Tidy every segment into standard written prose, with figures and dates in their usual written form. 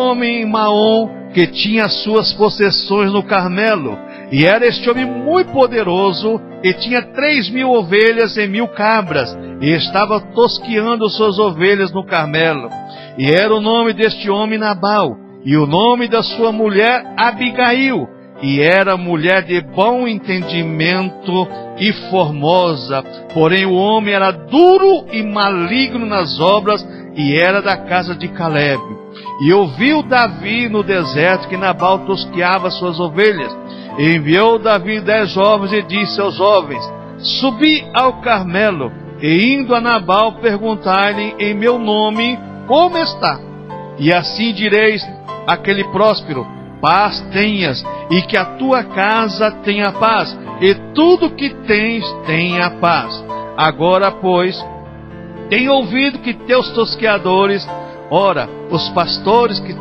homem em Maom que tinha suas possessões no Carmelo. E era este homem muito poderoso, e tinha 3.000 ovelhas e 1.000 cabras, e estava tosqueando suas ovelhas no Carmelo. E era o nome deste homem Nabal, e o nome da sua mulher Abigail, e era mulher de bom entendimento e formosa. Porém o homem era duro e maligno nas obras, e era da casa de Caleb. E ouviu Davi no deserto que Nabal tosqueava suas ovelhas. E enviou Davi 10 jovens e disse aos jovens: subi ao Carmelo, e indo a Nabal perguntar-lhe em meu nome como está. E assim direis àquele próspero: paz tenhas, e que a tua casa tenha paz, e tudo que tens tenha paz. Agora, pois, tenho ouvido que teus tosqueadores, ora, os pastores que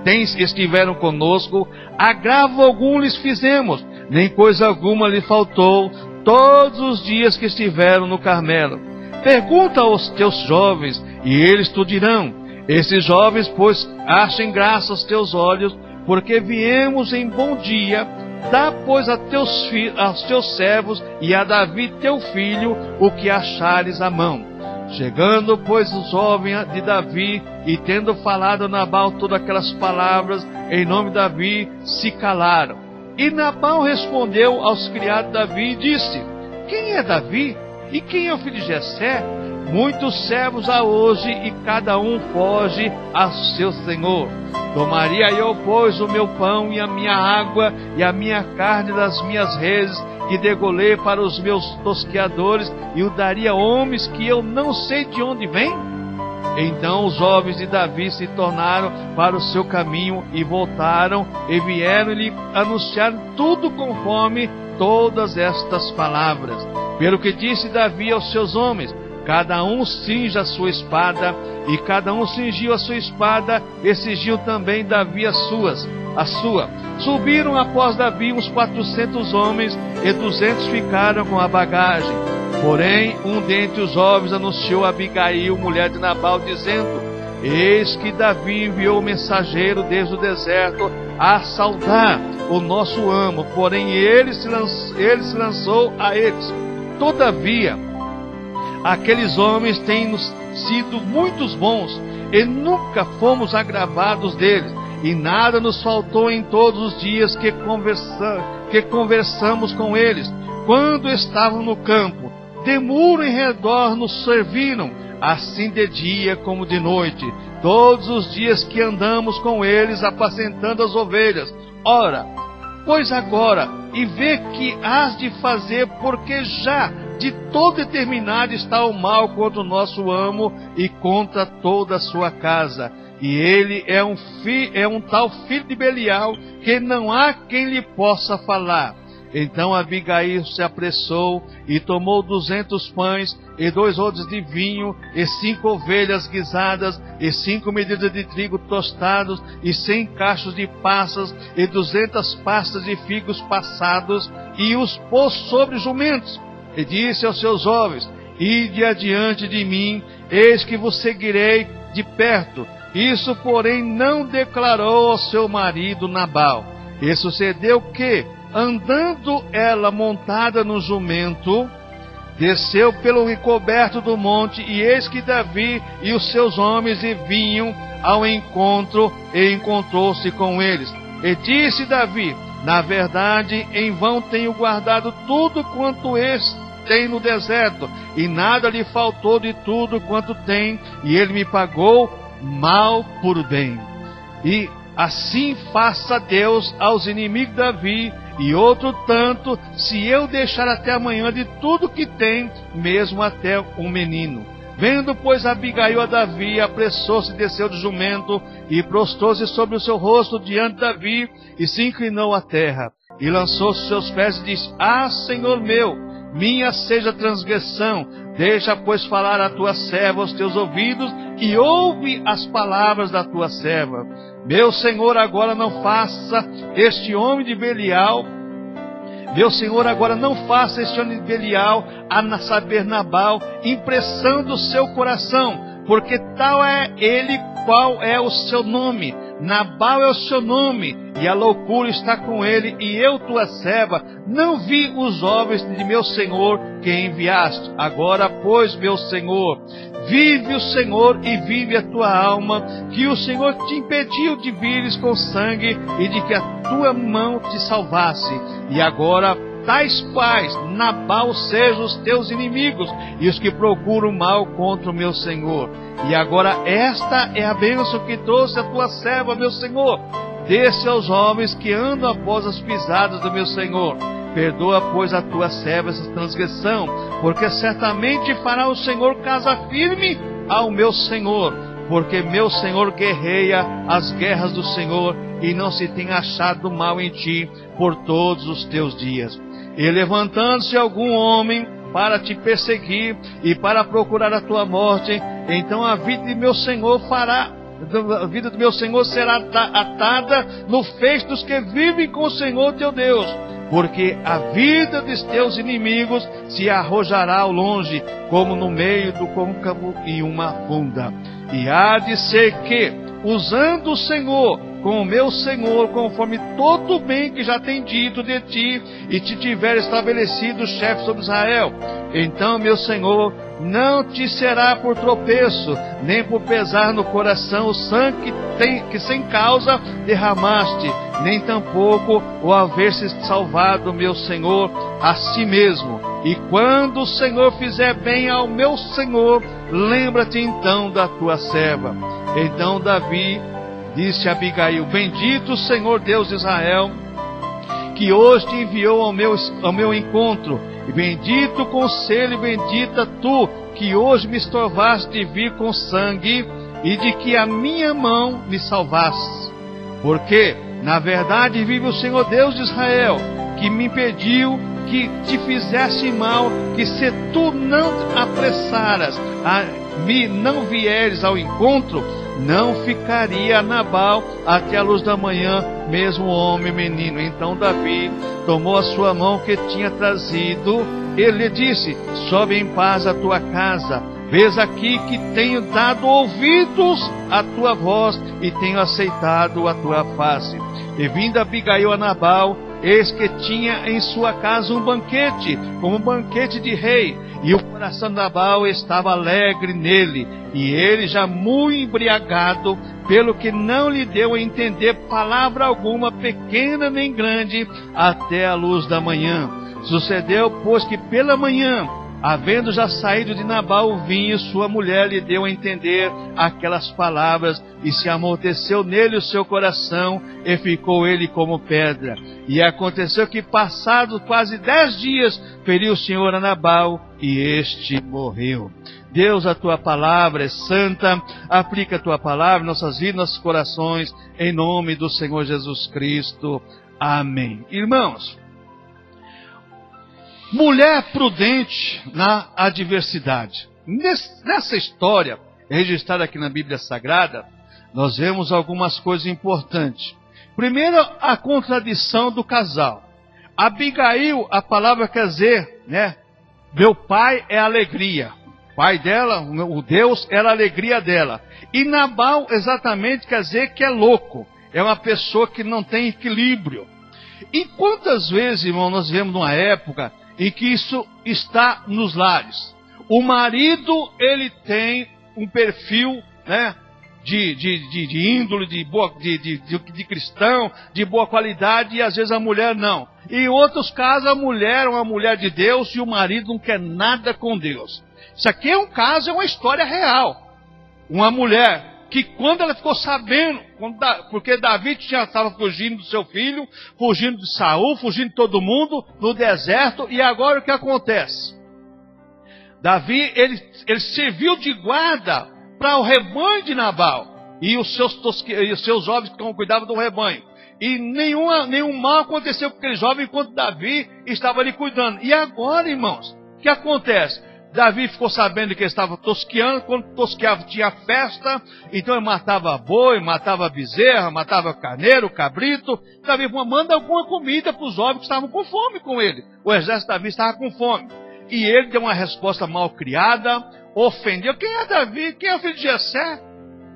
tens estiveram conosco, agravo algum lhes fizemos, nem coisa alguma lhe faltou, todos os dias que estiveram no Carmelo. Pergunta aos teus jovens, e eles te dirão. Esses jovens, pois, achem graça aos teus olhos, porque viemos em bom dia. Dá, pois, aos teus servos e a Davi teu filho o que achares à mão. Chegando, pois, o jovem de Davi, e tendo falado a Nabal todas aquelas palavras em nome de Davi, se calaram. E Nabal respondeu aos criados de Davi e disse: quem é Davi? E quem é o filho de Jessé? Muitos servos há hoje, e cada um foge a seu senhor. Tomaria eu, pois, o meu pão e a minha água e a minha carne das minhas reses, e degolei para os meus tosqueadores, e o daria a homens que eu não sei de onde vêm? Então os jovens de Davi se tornaram para o seu caminho, e voltaram, e vieram lhe anunciar tudo conforme todas estas palavras. Pelo que disse Davi aos seus homens: cada um cinja a sua espada, e cada um cingiu a sua espada, e cingiu também Davi a sua. Subiram após Davi uns 400 homens, e 200 ficaram com a bagagem. Porém, um dentre os jovens anunciou a Abigail, mulher de Nabal, dizendo: eis que Davi enviou mensageiro desde o deserto a saudar o nosso amo, porém ele se lançou a eles. Todavia, aqueles homens têm nos sido muitos bons, e nunca fomos agravados deles, e nada nos faltou em todos os dias que conversamos com eles. Quando estavam no campo, de muro em redor nos serviram, assim de dia como de noite, todos os dias que andamos com eles, apacentando as ovelhas. Ora, pois agora, e vê que hás de fazer, porque já de todo determinado está o mal contra o nosso amo e contra toda a sua casa. E ele é um tal filho de Belial, que não há quem lhe possa falar. Então Abigail se apressou e tomou 200 pães e 2 odres de vinho, e 5 ovelhas guisadas, e 5 medidas de trigo tostados, e 100 cachos de passas, e 200 pastas de figos passados, e os pôs sobre jumentos. E disse aos seus jovens: ide adiante de mim, eis que vos seguirei de perto. Isso, porém, não declarou ao seu marido Nabal. E sucedeu que, andando ela montada no jumento, desceu pelo recoberto do monte, e eis que Davi e os seus homens vinham ao encontro, e encontrou-se com eles. E disse Davi: na verdade, em vão tenho guardado tudo quanto tem no deserto, e nada lhe faltou de tudo quanto tem, e ele me pagou mal por bem. E assim faça Deus aos inimigos de Davi, e outro tanto, se eu deixar até amanhã de tudo que tem, mesmo até um menino. Vendo, pois, Abigail a Davi, apressou-se e desceu do jumento, e prostrou-se sobre o seu rosto diante de Davi, e se inclinou à terra, e lançou-se aos seus pés, e disse: ah, Senhor meu, minha seja a transgressão, deixa, pois, falar a tua serva aos teus ouvidos, e ouve as palavras da tua serva. Meu Senhor, agora não faça este homem de Belial, a saber Nabal, impressão do seu coração, porque tal é ele qual é o seu nome. Nabal é o seu nome, e a loucura está com ele, e eu, tua serva, não vi os homens de meu senhor que enviaste. Agora, pois, meu senhor, vive o Senhor e vive a tua alma, que o Senhor te impediu de vires com sangue e de que a tua mão te salvasse. E agora, tais quais Nabal sejam os teus inimigos e os que procuram mal contra o meu senhor. E agora esta é a bênção que trouxe a tua serva, meu senhor. Desse aos homens que andam após as pisadas do meu senhor. Perdoa, pois, a tua serva essa transgressão, porque certamente fará o Senhor casa firme ao meu senhor, porque meu senhor guerreia as guerras do Senhor e não se tem achado mal em ti por todos os teus dias. E levantando-se algum homem para te perseguir e para procurar a tua morte, então a vida de meu senhor a vida do meu senhor será atada no feixe dos que vivem com o Senhor teu Deus, porque a vida dos teus inimigos se arrojará ao longe, como no meio do côncavo e uma funda. E há de ser que, usando o Senhor com o meu senhor, conforme todo o bem que já tem dito de ti, e te tiver estabelecido chefe sobre Israel, então, meu senhor, não te será por tropeço, nem por pesar no coração o sangue que sem causa derramaste, nem tampouco o haver-se salvado, meu senhor, a si mesmo. E quando o Senhor fizer bem ao meu senhor, lembra-te então da tua serva. Então Davi disse a Abigail: bendito o Senhor Deus de Israel, que hoje te enviou ao meu encontro, e bendito o conselho, e bendita tu, que hoje me estorvaste de vir com sangue, e de que a minha mão me salvaste. Porque, na verdade, vive o Senhor Deus de Israel, que me impediu que te fizesse mal, que se tu não apressaras a me não vieres ao encontro, não ficaria Nabal até a luz da manhã, mesmo homem e menino. Então Davi tomou a sua mão que tinha trazido, ele lhe disse: sobe em paz a tua casa, vês aqui que tenho dado ouvidos à tua voz e tenho aceitado a tua face. E vindo Abigail a Nabal, eis que tinha em sua casa um banquete, como um banquete de rei, e o coração de Nabal estava alegre nele, e ele já muito embriagado, pelo que não lhe deu a entender palavra alguma, pequena nem grande, até a luz da manhã. Sucedeu, pois, que pela manhã, havendo já saído de Nabal o vinho, sua mulher lhe deu a entender aquelas palavras, e se amorteceu nele o seu coração, e ficou ele como pedra. E aconteceu que, passados quase 10 dias, feriu o Senhor a Nabal, e este morreu. Deus, a tua palavra é santa, aplica a tua palavra em nossas vidas, nossos corações, em nome do Senhor Jesus Cristo. Amém. Irmãos, mulher prudente na adversidade. Nessa história, registrada aqui na Bíblia Sagrada, nós vemos algumas coisas importantes. Primeiro, a contradição do casal. Abigail, a palavra quer dizer, meu pai é alegria. O pai dela, o Deus, era a alegria dela. E Nabal, exatamente, quer dizer que é louco. É uma pessoa que não tem equilíbrio. E quantas vezes, irmão, nós vivemos numa época em que isso está nos lares. O marido, ele tem um perfil, de índole, de cristão, de boa qualidade, e às vezes a mulher não. E em outros casos, a mulher é uma mulher de Deus e o marido não quer nada com Deus. Isso aqui é um caso, é uma história real. Uma mulher que, quando ela ficou sabendo, porque Davi estava fugindo do seu filho, fugindo de Saul, fugindo de todo mundo, no deserto, e agora o que acontece? Davi, ele serviu de guarda para o rebanho de Nabal, e os seus jovens que cuidavam do rebanho. E nenhum mal aconteceu com aquele jovem enquanto Davi estava ali cuidando. E agora, irmãos, o que acontece? Davi ficou sabendo que ele estava tosqueando. Quando tosqueava tinha festa, então ele matava boi, matava bezerra, matava carneiro, cabrito. Davi manda alguma comida para os jovens que estavam com fome com ele. O exército de Davi estava com fome. E ele deu uma resposta mal criada, ofendeu. Quem é Davi? Quem é o filho de Jessé?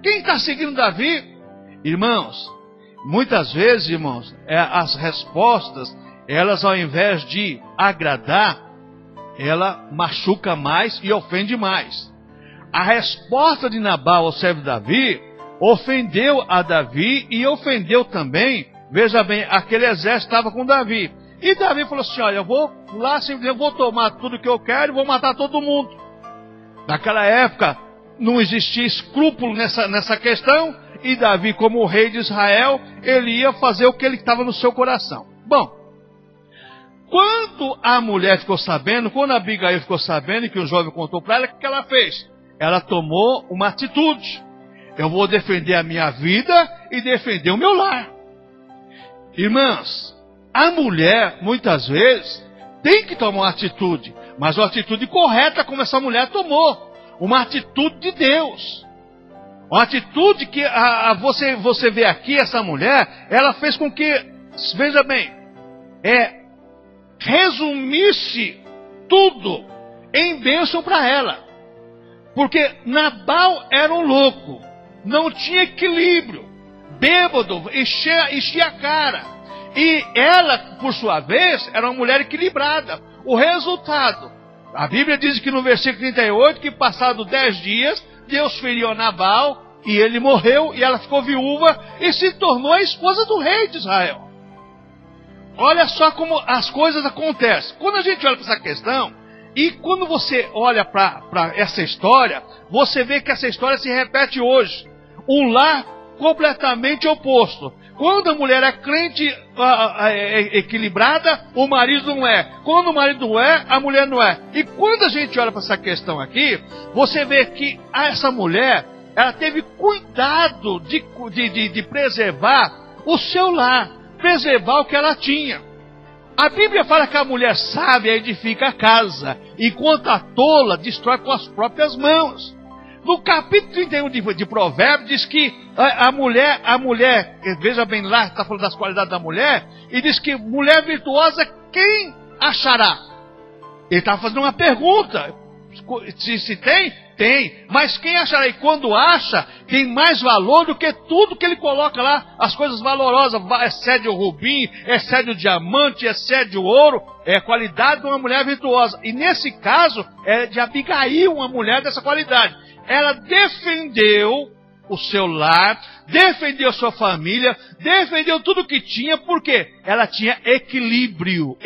Quem está seguindo Davi? Irmãos, muitas vezes, irmãos, as respostas, elas ao invés de agradar, ela machuca mais e ofende mais. A resposta de Nabal ao servo de Davi ofendeu a Davi e ofendeu também, veja bem, aquele exército estava com Davi. E Davi falou assim, olha, eu vou lá, eu vou tomar tudo que eu quero e vou matar todo mundo. Naquela época não existia escrúpulo nessa questão, e Davi, como o rei de Israel, ele ia fazer o que ele estava no seu coração. Bom, quando a mulher ficou sabendo, quando a Abigail ficou sabendo que o jovem contou para ela, o que ela fez? Ela tomou uma atitude. Eu vou defender a minha vida e defender o meu lar. Irmãs, a mulher, muitas vezes, tem que tomar uma atitude, mas uma atitude correta como essa mulher tomou. Uma atitude de Deus. Uma atitude que você vê aqui, essa mulher, ela fez com que, veja bem, resumisse tudo em bênção para ela. Porque Nabal era um louco, não tinha equilíbrio, bêbado, enchia a cara. E ela, por sua vez, era uma mulher equilibrada. O resultado, a Bíblia diz que no versículo 38, que passado 10 dias, Deus feriu Nabal, e ele morreu, e ela ficou viúva, e se tornou a esposa do rei de Israel. Olha só como as coisas acontecem. Quando a gente olha para essa questão, e quando você olha para essa história, você vê que essa história se repete hoje. Um lar completamente oposto. Quando a mulher é crente equilibrada, o marido não é. Quando o marido não é, a mulher não é. E quando a gente olha para essa questão aqui, você vê que essa mulher, ela teve cuidado de preservar o seu lar, preservar o que ela tinha. A Bíblia fala que a mulher sábia edifica a casa, enquanto a tola destrói com as próprias mãos. No capítulo 31 de Provérbios, diz que a mulher, veja bem lá, está falando das qualidades da mulher, e diz que mulher virtuosa, quem achará? Ele está fazendo uma pergunta. Se tem, tem. Mas quem achará? E quando acha, tem mais valor do que tudo que ele coloca lá, as coisas valorosas. Excede o rubim, excede o diamante, excede o ouro. É a qualidade de uma mulher virtuosa. E nesse caso, é de Abigail, uma mulher dessa qualidade. Ela defendeu o seu lar, defendeu sua família, defendeu tudo que tinha, porque ela tinha equilíbrio,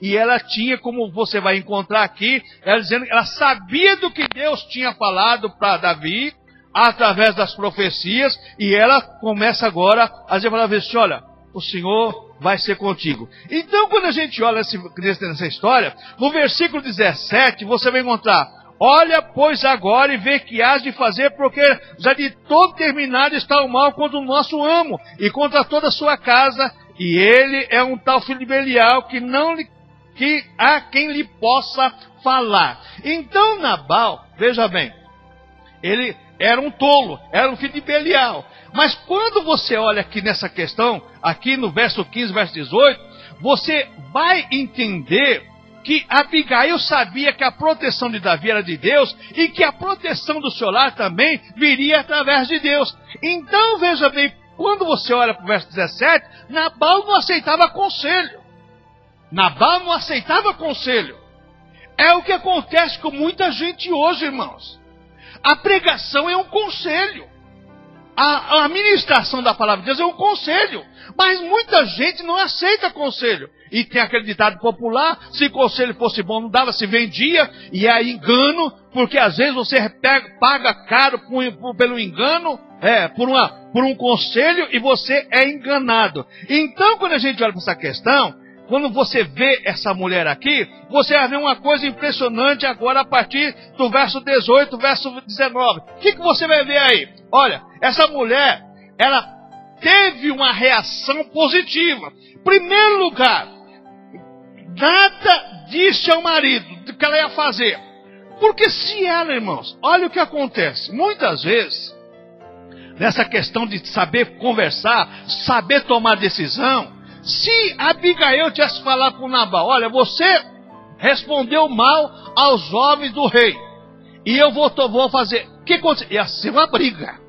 e ela tinha, como você vai encontrar aqui, ela sabia do que Deus tinha falado para Davi, através das profecias, e ela começa agora a dizer para Davi assim, olha, o Senhor vai ser contigo. Então, quando a gente olha nessa história, no versículo 17, você vai encontrar, olha, pois agora e vê que has de fazer, porque já de todo terminado está o mal contra o nosso amo, e contra toda a sua casa, e ele é um tal filho de Belial, que há quem lhe possa falar. Então Nabal, veja bem, ele era um tolo, era um filho de Belial. Mas quando você olha aqui nessa questão, aqui no verso 15, verso 18, você vai entender que Abigail sabia que a proteção de Davi era de Deus e que a proteção do seu lar também viria através de Deus. Então, veja bem, quando você olha para o verso 17, Nabal não aceitava conselho. Nabal não aceitava conselho. É o que acontece com muita gente hoje, irmãos. A pregação é um conselho. A ministração da palavra de Deus é um conselho. Mas muita gente não aceita conselho. E tem aquele ditado popular, se conselho fosse bom não dava, se vendia, e é engano, porque às vezes você paga caro pelo engano, por um conselho, e você é enganado. Então, quando a gente olha para essa questão, quando você vê essa mulher aqui, você vai ver uma coisa impressionante agora a partir do verso 18, verso 19. O que você vai ver aí? Olha, essa mulher, ela teve uma reação positiva. Em primeiro lugar, nada disse ao marido do que ela ia fazer. Porque se ela, irmãos, olha o que acontece. Muitas vezes, nessa questão de saber conversar, saber tomar decisão, se Abigail tivesse falado com Nabal, olha, você respondeu mal aos homens do rei, e eu vou fazer que aconteceu? Ia ser uma briga.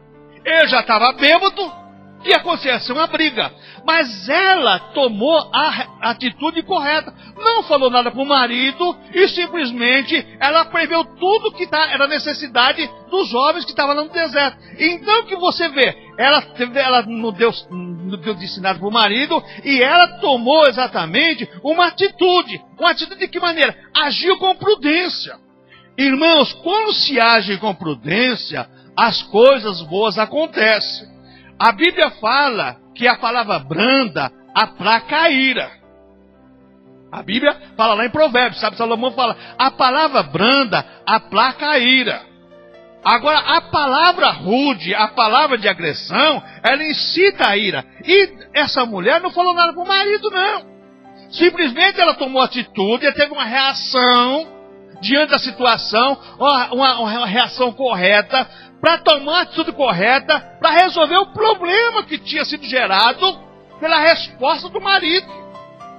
Eu já estava bêbado, ia acontecer uma briga. Mas ela tomou a atitude correta. Não falou nada para o marido e simplesmente ela preveu tudo que era necessidade dos jovens que estavam no deserto. Então que você vê, ela não deu de ensinado para o marido e ela tomou exatamente uma atitude. Uma atitude de que maneira? Agiu com prudência. Irmãos, quando se age com prudência, as coisas boas acontecem. A Bíblia fala que a palavra branda aplaca a ira. A Bíblia fala lá em Provérbios, sabe? Salomão fala, a palavra branda aplaca a ira. Agora, a palavra rude, a palavra de agressão, ela incita a ira. E essa mulher não falou nada para o marido, não. Simplesmente ela tomou atitude, ela teve uma reação diante da situação, uma reação correta, para tomar a atitude correta, para resolver o problema que tinha sido gerado pela resposta do marido.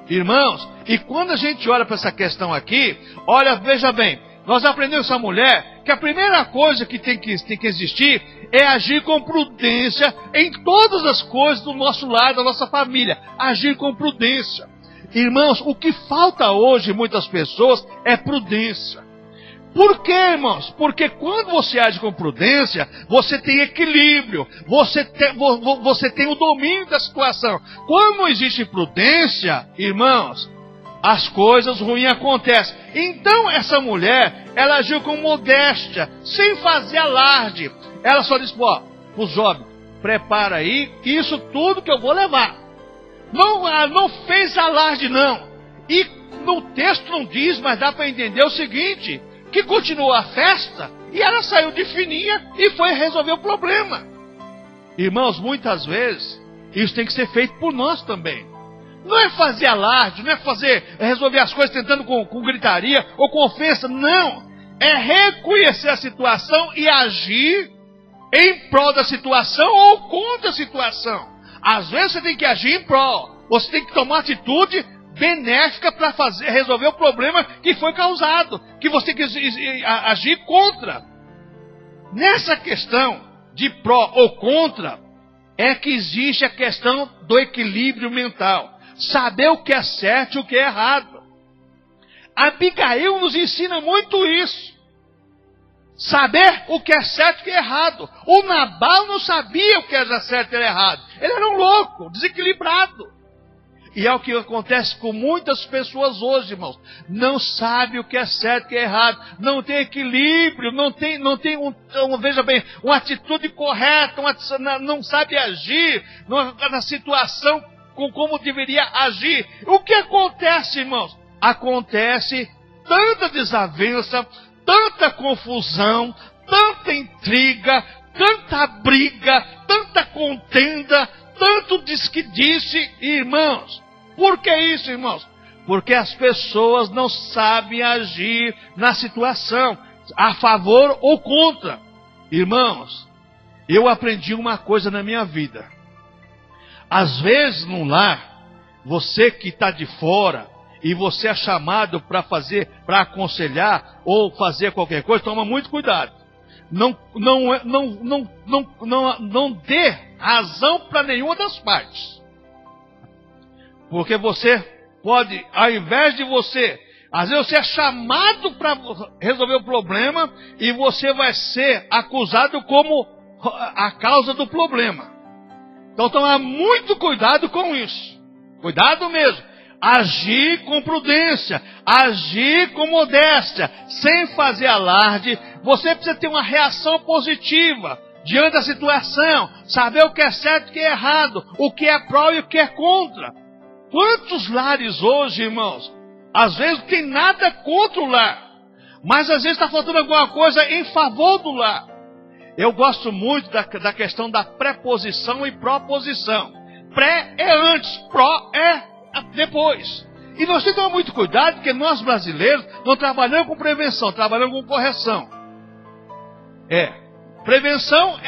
Irmãos, e quando a gente olha para essa questão aqui, olha, veja bem, nós aprendemos com essa mulher que a primeira coisa que tem que existir é agir com prudência em todas as coisas do nosso lar, da nossa família. Agir com prudência. Irmãos, o que falta hoje em muitas pessoas é prudência. Por quê, irmãos? Porque quando você age com prudência, você tem equilíbrio, você tem o domínio da situação. Quando não existe prudência, irmãos, as coisas ruins acontecem. Então essa mulher, ela agiu com modéstia, sem fazer alarde. Ela só disse, pro jovem, prepara aí, isso tudo que eu vou levar. Não fez alarde não. E no texto não diz, mas dá para entender o seguinte, que continuou a festa e ela saiu de fininha e foi resolver o problema. Irmãos, muitas vezes isso tem que ser feito por nós também. Não é fazer alarde, não é resolver as coisas tentando com gritaria ou com ofensa, não. É reconhecer a situação e agir em prol da situação ou contra a situação. Às vezes você tem que agir em prol, você tem que tomar atitude benéfica para resolver o problema que foi causado, que você tem que agir contra. Nessa questão de pró ou contra, é que existe a questão do equilíbrio mental. Saber o que é certo e o que é errado. Abigail nos ensina muito isso. Saber o que é certo e o que é errado. O Nabal não sabia o que era certo e era errado. Ele era um louco, desequilibrado. E é o que acontece com muitas pessoas hoje, irmãos. Não sabe o que é certo e o que é errado. Não tem equilíbrio, não tem veja bem, uma atitude correta, não sabe agir na situação como deveria agir. O que acontece, irmãos? Acontece tanta desavença, tanta confusão, tanta intriga, tanta briga, tanta contenda, tanto diz que disse, irmãos. Por que isso, irmãos? Porque as pessoas não sabem agir na situação, a favor ou contra. Irmãos, eu aprendi uma coisa na minha vida. Às vezes, no lar, você que está de fora, e você é chamado para aconselhar, ou fazer qualquer coisa, toma muito cuidado. Não dê razão para nenhuma das partes. Porque você pode, ao invés de você, às vezes você é chamado para resolver o problema e você vai ser acusado como a causa do problema. Então toma muito cuidado com isso. Cuidado mesmo. Agir com prudência, agir com modéstia, sem fazer alarde. Você precisa ter uma reação positiva diante da situação, saber o que é certo e o que é errado, o que é pró e o que é contra. Quantos lares hoje, irmãos, às vezes não tem nada contra o lar, mas às vezes está faltando alguma coisa em favor do lar. Eu gosto muito da questão da preposição e proposição. Pré é antes, pró é depois. E nós temos que tomar muito cuidado, porque nós brasileiros não trabalhamos com prevenção, trabalhamos com correção. Prevenção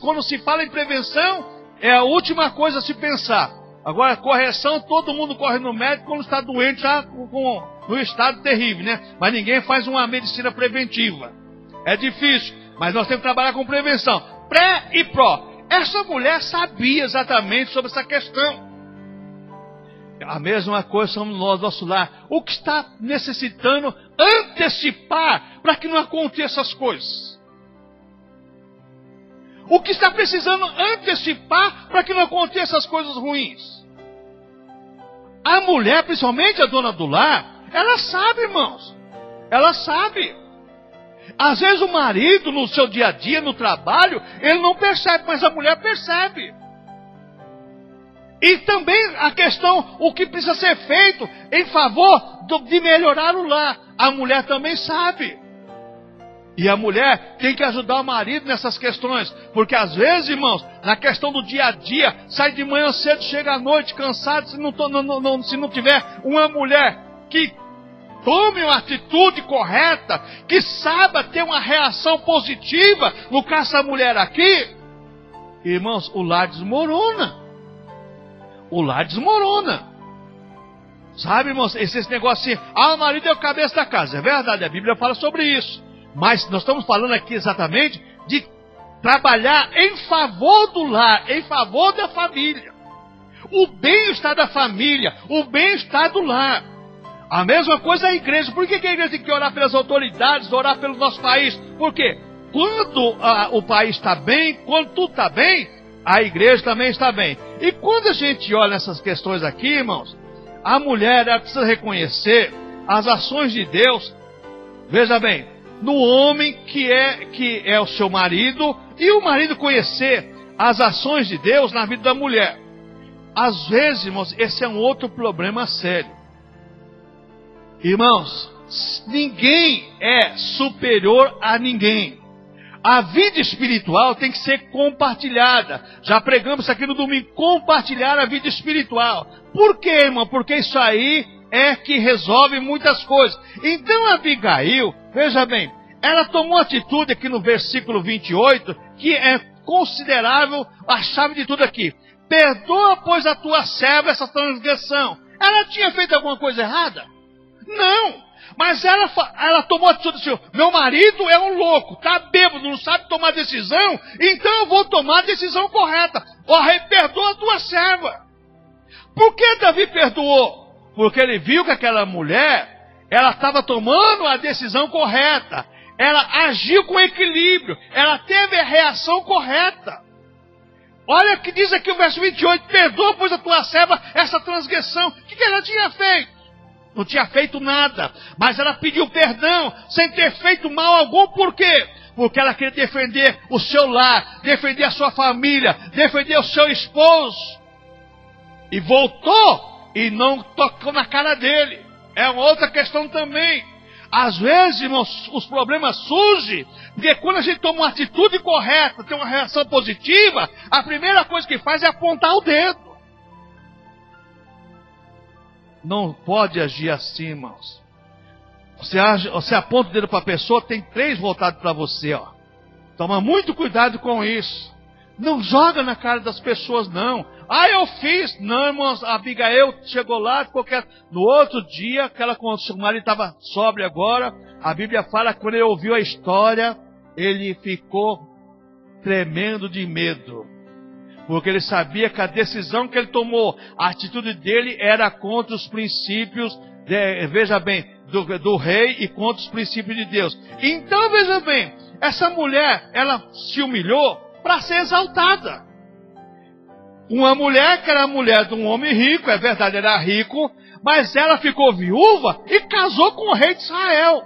quando se fala em prevenção, é a última coisa a se pensar. Agora, correção, todo mundo corre no médico quando está doente, já no estado terrível, né? Mas ninguém faz uma medicina preventiva. É difícil. mas nós temos que trabalhar com prevenção. Pré e pró. Essa mulher sabia exatamente sobre essa questão. A mesma coisa somos nós, nosso lar. O que está necessitando antecipar para que não aconteçam essas coisas? O que está precisando antecipar para que não aconteçam essas coisas ruins? A mulher, principalmente a dona do lar, ela sabe, irmãos. Ela sabe. Às vezes o marido, no seu dia a dia, no trabalho, ele não percebe, mas a mulher percebe. E também a questão, o que precisa ser feito em favor de melhorar o lar. A mulher também sabe. E a mulher tem que ajudar o marido nessas questões. Porque às vezes, irmãos, na questão do dia a dia, sai de manhã cedo, chega à noite cansado, se não tiver uma mulher que tome uma atitude correta, que saiba ter uma reação positiva, no caso dessa mulher aqui, irmãos, o lar desmorona. O lar desmorona. Sabe, irmãos, esse negócio assim, o marido é o cabeça da casa. É verdade, a Bíblia fala sobre isso. Mas nós estamos falando aqui exatamente de trabalhar em favor do lar, em favor da família. O bem-estar da família, o bem-estar do lar. A mesma coisa a igreja. Por que a igreja tem que orar pelas autoridades, orar pelo nosso país? Por quê? Quando o país está bem, quando tudo está bem, a igreja também está bem. E quando a gente olha nessas questões aqui, irmãos, a mulher ela precisa reconhecer as ações de Deus, veja bem, no homem que é o seu marido, e o marido conhecer as ações de Deus na vida da mulher. Às vezes, irmãos, esse é um outro problema sério. Irmãos, ninguém é superior a ninguém. A vida espiritual tem que ser compartilhada. Já pregamos isso aqui no domingo. Compartilhar a vida espiritual. Por quê, irmão? Porque isso aí é que resolve muitas coisas. Então Abigail, veja bem, ela tomou atitude aqui no versículo 28, que é considerável a chave de tudo aqui. Perdoa, pois, a tua serva essa transgressão. Ela tinha feito alguma coisa errada? Não. Mas ela tomou a atitude assim, meu marido é um louco, está bêbado, não sabe tomar decisão, então eu vou tomar a decisão correta. Perdoa a tua serva. Por que Davi perdoou? Porque ele viu que aquela mulher, ela estava tomando a decisão correta. Ela agiu com equilíbrio, ela teve a reação correta. Olha o que diz aqui o verso 28, perdoa, pois, a tua serva essa transgressão. O que ela tinha feito? Não tinha feito nada, mas ela pediu perdão, sem ter feito mal algum. Por quê? Porque ela queria defender o seu lar, defender a sua família, defender o seu esposo. E voltou e não tocou na cara dele. É uma outra questão também. Às vezes, irmãos, os problemas surgem, porque quando a gente toma uma atitude correta, tem uma reação positiva, a primeira coisa que faz é apontar o dedo. Não pode agir assim, irmãos. Você aponta o dedo para a pessoa, tem 3 voltados para você, ó. Toma muito cuidado com isso. Não joga na cara das pessoas, não. Eu fiz. Não, irmãos, a Abigail chegou lá, ficou quieta. No outro dia, quando o marido estava sóbrio agora, a Bíblia fala que quando ele ouviu a história, ele ficou tremendo de medo. Porque ele sabia que a decisão que ele tomou, a atitude dele era contra os princípios, veja bem, do rei e contra os princípios de Deus. Então, veja bem, essa mulher, ela se humilhou para ser exaltada. Uma mulher que era a mulher de um homem rico, é verdade, era rico, mas ela ficou viúva e casou com o rei de Israel.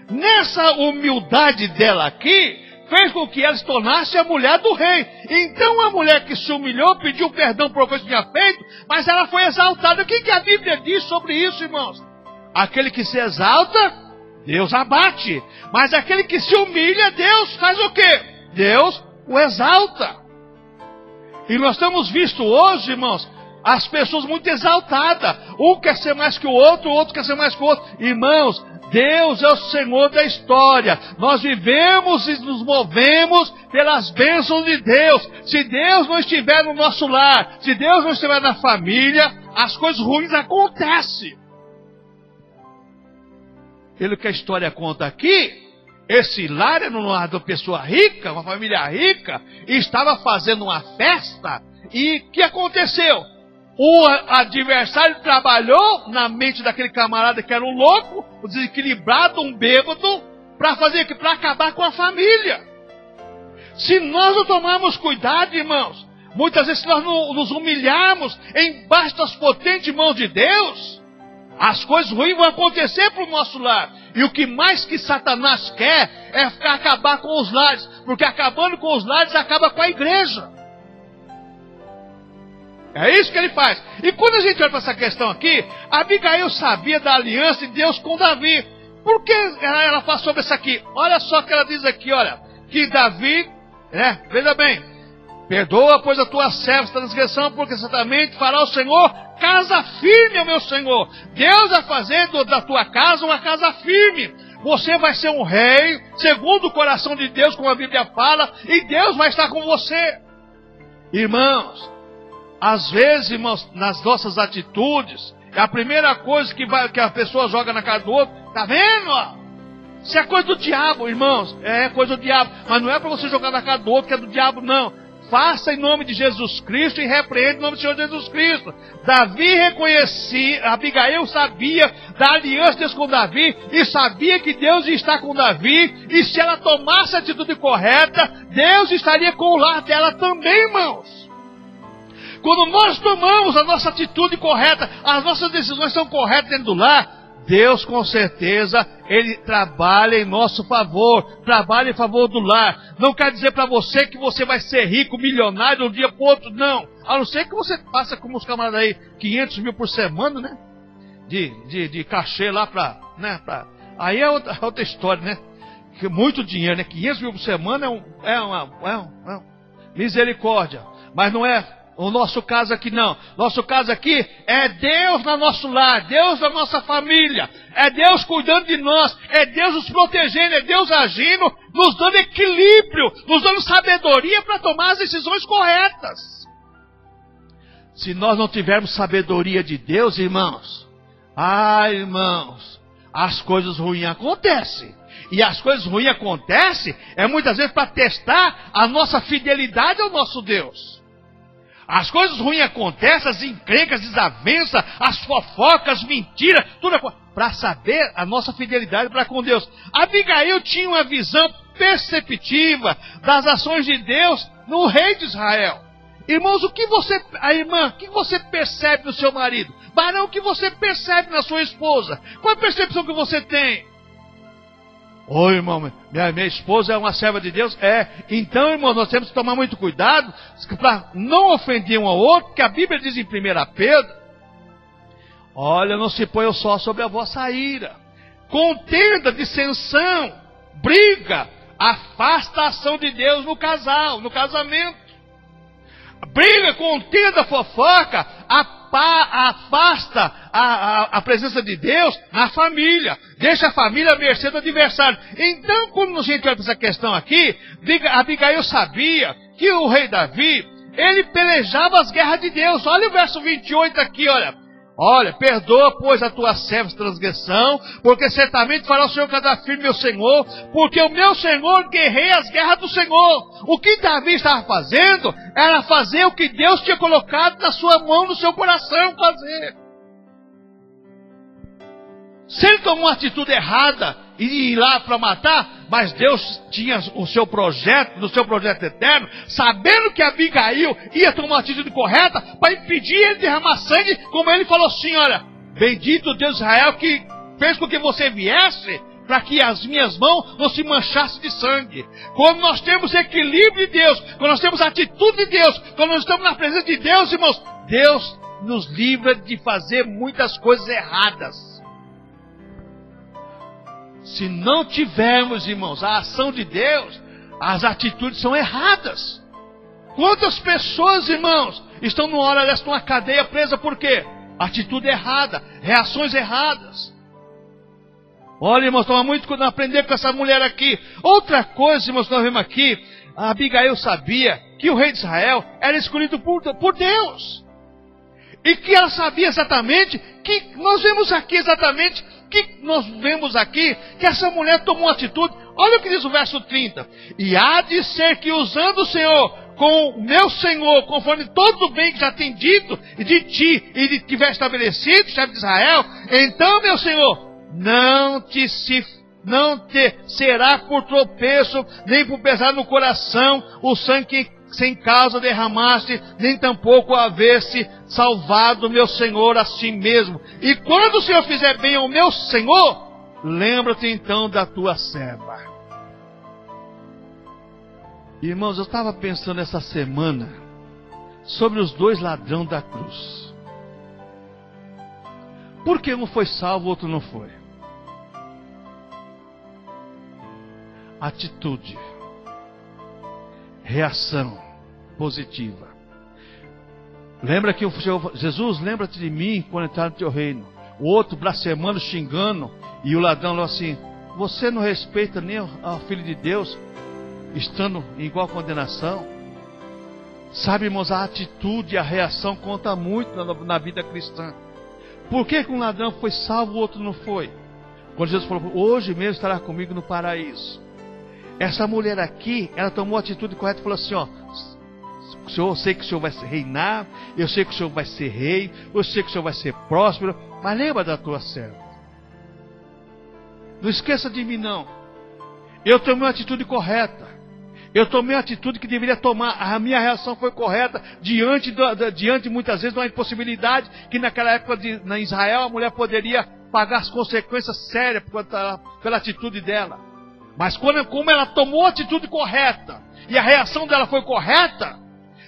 Nessa humildade dela aqui, fez com que ela se tornasse a mulher do rei. Então a mulher que se humilhou, pediu perdão por coisa que tinha feito, mas ela foi exaltada. O que a Bíblia diz sobre isso, irmãos? Aquele que se exalta, Deus abate. Mas aquele que se humilha, Deus faz o quê? Deus o exalta. E nós temos visto hoje, irmãos, as pessoas muito exaltadas. Um quer ser mais que o outro quer ser mais que o outro. Irmãos, Deus é o Senhor da história. Nós vivemos e nos movemos pelas bênçãos de Deus. Se Deus não estiver no nosso lar, se Deus não estiver na família, as coisas ruins acontecem. Pelo que a história conta aqui, esse lar era um lar de uma pessoa rica, uma família rica, e estava fazendo uma festa, e o que aconteceu? O adversário trabalhou na mente daquele camarada que era um louco, um desequilibrado, um bêbado, para fazer o quê? Para acabar com a família. Se nós não tomarmos cuidado, irmãos, muitas vezes se nós não nos humilharmos embaixo das potentes mãos de Deus, as coisas ruins vão acontecer para o nosso lar. E o que mais que Satanás quer é acabar com os lares, porque acabando com os lares acaba com a igreja. É isso que ele faz. E quando a gente olha para essa questão aqui, Abigail sabia da aliança de Deus com Davi. Por que ela fala sobre isso aqui? Olha só o que ela diz aqui, olha. Que Davi, veja bem, perdoa, pois, a tua serva transgressão, porque certamente fará o Senhor casa firme, meu Senhor. Deus vai fazer da tua casa uma casa firme. Você vai ser um rei, segundo o coração de Deus, como a Bíblia fala, e Deus vai estar com você. Irmãos, às vezes, irmãos, nas nossas atitudes, é a primeira coisa que a pessoa joga na cara do outro. Tá vendo? Isso é coisa do diabo, irmãos. É coisa do diabo. Mas não é para você jogar na cara do outro que é do diabo, não. Faça em nome de Jesus Cristo e repreende em nome do Senhor Jesus Cristo. Davi reconhecia, Abigail sabia da aliança de Deus com Davi e sabia que Deus ia estar com Davi, e se ela tomasse a atitude correta, Deus estaria com o lar dela também, irmãos. Quando nós tomamos a nossa atitude correta, as nossas decisões são corretas dentro do lar, Deus com certeza, Ele trabalha em nosso favor, trabalha em favor do lar. Não quer dizer para você que você vai ser rico, milionário de um dia para o outro, não. A não ser que você passe como os camaradas aí, 500 mil por semana, né? De cachê lá aí é outra história, né? Que muito dinheiro, né? 500 mil por semana é uma misericórdia. Mas não é o nosso caso aqui, não. Nosso caso aqui é Deus no nosso lar, Deus na nossa família, é Deus cuidando de nós, é Deus nos protegendo, é Deus agindo, nos dando equilíbrio, nos dando sabedoria para tomar as decisões corretas. Se nós não tivermos sabedoria de Deus, irmãos, as coisas ruins acontecem. E as coisas ruins acontecem muitas vezes para testar a nossa fidelidade ao nosso Deus. As coisas ruins acontecem, as encrencas, desavenças, as fofocas, mentiras, tudo para saber a nossa fidelidade para com Deus. Abigail tinha uma visão perceptiva das ações de Deus no rei de Israel. Irmãos, o que você percebe no seu marido? Varão, o que você percebe na sua esposa? Qual a percepção que você tem? Ô irmão, minha esposa é uma serva de Deus? Então, irmão, nós temos que tomar muito cuidado para não ofender um ao outro, que a Bíblia diz em 1 Pedro, olha, não se ponha o sol sobre a vossa ira, contenda, dissensão, briga, afasta a ação de Deus no casamento. Briga, contenda, fofoca, afasta a presença de Deus na família. Deixa a família à mercê do adversário. Então, quando a gente olha para essa questão aqui, Abigail sabia que o rei Davi, ele pelejava as guerras de Deus. Olha o verso 28 aqui, olha, perdoa, pois, a tua serva transgressão, porque certamente fará o Senhor casa firme, meu Senhor, porque o meu Senhor guerreia as guerras do Senhor. O que Davi estava fazendo era fazer o que Deus tinha colocado na sua mão, no seu coração fazer. Se ele tomou uma atitude errada e ir lá para matar, mas Deus tinha o seu projeto, no seu projeto eterno, sabendo que Abigail ia tomar uma atitude correta para impedir ele de derramar sangue, como ele falou assim, olha, bendito Deus de Israel que fez com que você viesse, para que as minhas mãos não se manchassem de sangue. Quando nós temos equilíbrio de Deus, quando nós temos a atitude de Deus, quando nós estamos na presença de Deus, irmãos, Deus nos livra de fazer muitas coisas erradas. Se não tivermos, irmãos, a ação de Deus, as atitudes são erradas. Quantas pessoas, irmãos, estão numa hora dessa numa cadeia presa por quê? Atitude errada, reações erradas. Olha, irmãos, toma muito cuidado aprender com essa mulher aqui. Outra coisa, irmãos, que nós vemos aqui, a Abigail sabia que o rei de Israel era escolhido por Deus. E que ela sabia exatamente, que nós vemos aqui, que essa mulher tomou uma atitude. Olha o que diz o verso 30. E há de ser que usando o Senhor com o meu Senhor, conforme todo o bem que já tem dito, e de ti, e de tiver estabelecido, chefe de Israel, então, meu Senhor, não te será por tropeço, nem por pesar no coração, o sangue que sem causa derramaste, nem tampouco haver-se salvado meu Senhor a si mesmo. E quando o Senhor fizer bem ao meu Senhor, lembra-te então da tua serva. Irmãos, eu estava pensando essa semana sobre os dois ladrões da cruz. Por que um foi salvo, o outro não foi? Atitude, reação positiva. Lembra que o Senhor Jesus, lembra-te de mim quando entrar no teu reino. O outro blasfemando, xingando, e o ladrão falou assim: você não respeita nem o Filho de Deus, estando em igual condenação? Sabe, irmãos, a atitude, a reação conta muito na vida cristã. Por que um ladrão foi salvo, o outro não foi? Quando Jesus falou: hoje mesmo estará comigo no paraíso. Essa mulher aqui, ela tomou a atitude correta e falou assim: ó, Senhor, eu sei que o Senhor vai reinar, eu sei que o Senhor vai ser rei, eu sei que o Senhor vai ser próspero, mas lembra da tua serva. Não esqueça de mim, não. Eu tomei uma atitude correta. Eu tomei uma atitude que deveria tomar. A minha reação foi correta diante muitas vezes de uma impossibilidade que naquela época na Israel a mulher poderia pagar as consequências sérias pela atitude dela. Mas como ela tomou a atitude correta e a reação dela foi correta,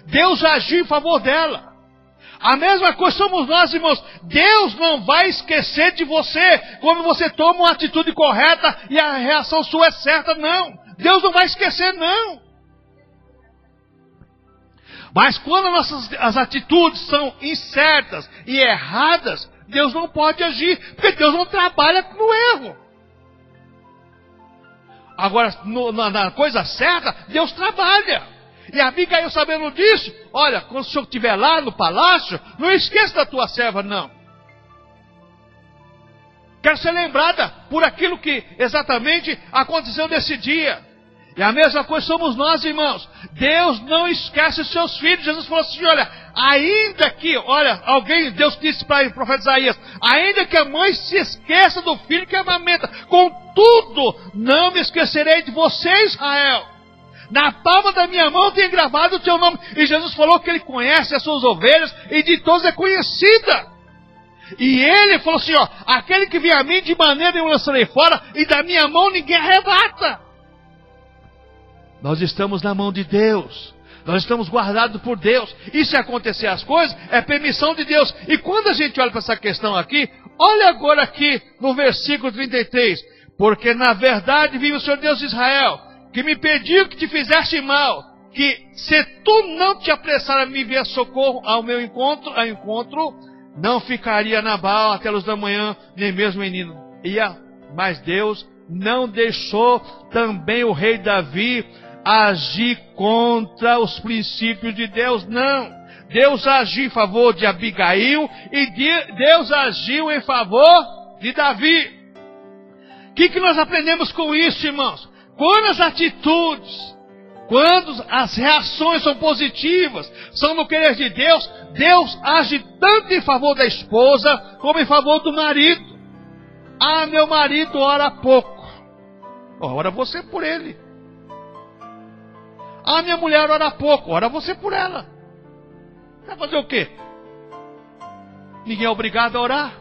Deus agiu em favor dela. A mesma coisa somos nós, irmãos. Deus não vai esquecer de você quando você toma uma atitude correta e a reação sua é certa, não. Deus não vai esquecer, não. Mas quando as atitudes são incertas e erradas, Deus não pode agir, porque Deus não trabalha no erro. Agora, na coisa certa, Deus trabalha. E a Abigail, sabendo disso, olha, quando o senhor estiver lá no palácio, não esqueça da tua serva, não. Quero ser lembrada por aquilo que exatamente aconteceu nesse dia. E a mesma coisa somos nós, irmãos. Deus não esquece os seus filhos. Jesus falou assim: olha, ainda que, Deus disse para o profeta Isaías: ainda que a mãe se esqueça do filho que amamenta, contudo, não me esquecerei de você, Israel. Na palma da minha mão tenho gravado o teu nome. E Jesus falou que ele conhece as suas ovelhas e de todos é conhecida. E ele falou assim: ó, aquele que vem a mim de maneira eu lançarei fora, e da minha mão ninguém arrebata. Nós estamos na mão de Deus. Nós estamos guardados por Deus. E se acontecer as coisas, é permissão de Deus. E quando a gente olha para essa questão aqui, olha agora aqui no versículo 33. Porque na verdade vive o Senhor Deus de Israel, que me pediu que te fizeste mal, que se tu não te apressar a me ver socorro ao meu encontro, não ficaria Nabal até a luz da manhã, nem mesmo menino. Mas Deus não deixou também o rei Davi agir contra os princípios de Deus, não. Deus agiu em favor de Abigail e Deus agiu em favor de Davi. O que nós aprendemos com isso, irmãos? Quando as atitudes, quando as reações são positivas, são no querer de Deus, Deus age tanto em favor da esposa como em favor do marido. Ah, meu marido ora pouco. Ora você por ele. Ah, minha mulher ora pouco. Ora você por ela. Vai fazer o quê? Ninguém é obrigado a orar.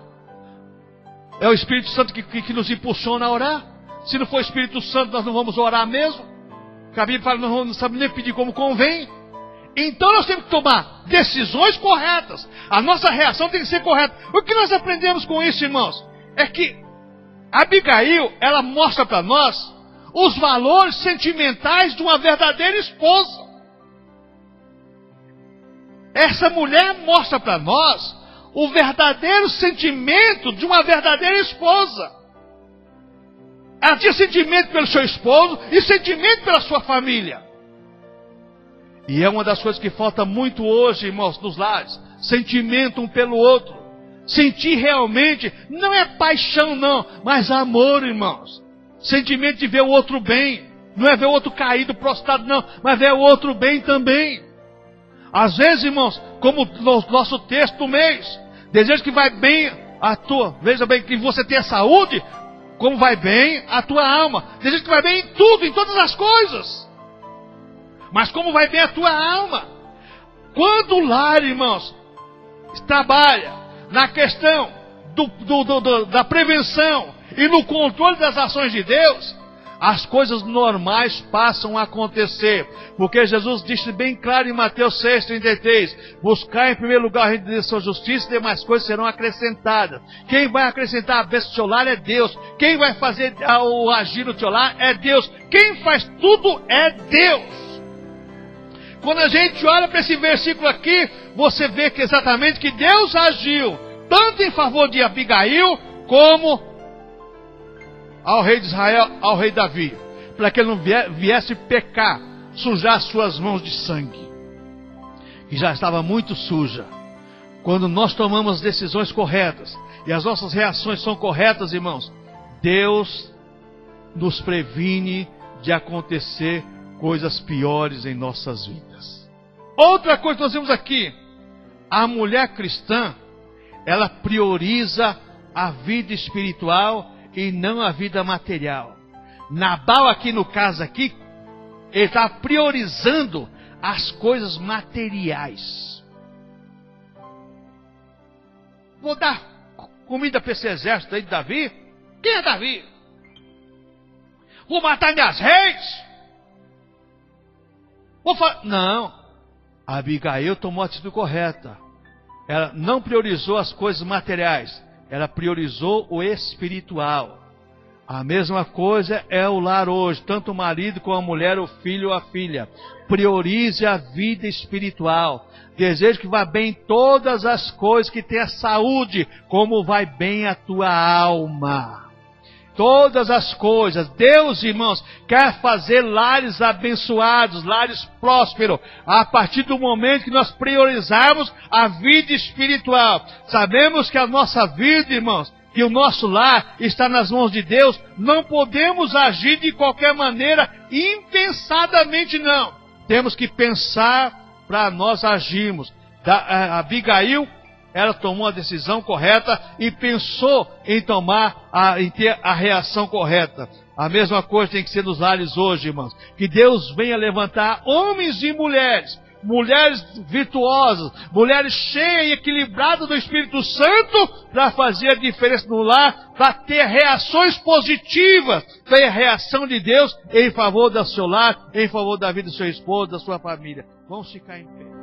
É o Espírito Santo que nos impulsiona a orar. Se não for o Espírito Santo, nós não vamos orar mesmo. Porque a Bíblia fala que nós não sabemos nem pedir como convém. Então nós temos que tomar decisões corretas. A nossa reação tem que ser correta. O que nós aprendemos com isso, irmãos? É que Abigail, ela mostra para nós os valores sentimentais de uma verdadeira esposa. Essa mulher mostra para nós o verdadeiro sentimento de uma verdadeira esposa. Ela tinha sentimento pelo seu esposo e sentimento pela sua família. E é uma das coisas que falta muito hoje, irmãos, nos lares. sentimento um pelo outro. Sentir realmente, não é paixão não, mas amor, irmãos. Sentimento de ver o outro bem. Não é ver o outro caído, prostrado não, mas ver o outro bem também. Às vezes, irmãos, como no nosso texto do mês, desejo que vai bem a tua, veja bem, que você tenha saúde, como vai bem a tua alma. Desejo que vai bem em tudo, em todas as coisas. Mas como vai bem a tua alma? Quando o lar, irmãos, trabalha na questão da prevenção e no controle das ações de Deus, as coisas normais passam a acontecer. Porque Jesus disse bem claro em Mateus 6,33: buscar em primeiro lugar a reino de Deus e sua justiça, e demais coisas serão acrescentadas. Quem vai acrescentar a bênção no teu lar é Deus. Quem vai fazer o agir no teu lar é Deus. Quem faz tudo é Deus. Quando a gente olha para esse versículo aqui, você vê que exatamente que Deus agiu, tanto em favor de Abigail, como ao rei de Israel, ao rei Davi, para que ele não viesse pecar, sujar suas mãos de sangue, que já estava muito suja. Quando nós tomamos decisões corretas, e as nossas reações são corretas, irmãos, Deus nos previne de acontecer coisas piores em nossas vidas. Outra coisa que nós vemos aqui, a mulher cristã, ela prioriza a vida espiritual e não a vida material. Nabal aqui no caso aqui, ele está priorizando as coisas materiais. Vou dar comida para esse exército aí de Davi? Quem é Davi? Vou matar minhas reis? Não. A Abigail tomou a atitude correta. Ela não priorizou as coisas materiais. Ela priorizou o espiritual. A mesma coisa é o lar hoje. Tanto o marido como a mulher, o filho ou a filha. Priorize a vida espiritual. Desejo que vá bem todas as coisas, que tenha saúde, como vai bem a tua alma. Todas as coisas. Deus, irmãos, quer fazer lares abençoados, lares prósperos, a partir do momento que nós priorizarmos a vida espiritual. Sabemos que a nossa vida, irmãos, que o nosso lar está nas mãos de Deus. Não podemos agir de qualquer maneira, impensadamente não. Temos que pensar para nós agirmos. Abigail, ela tomou a decisão correta e pensou em ter a reação correta. A mesma coisa tem que ser nos lares hoje, irmãos. Que Deus venha levantar homens e mulheres, mulheres virtuosas, mulheres cheias e equilibradas do Espírito Santo, para fazer a diferença no lar, para ter reações positivas, ter a reação de Deus em favor do seu lar, em favor da vida do seu esposo, da sua família. Vamos ficar em pé.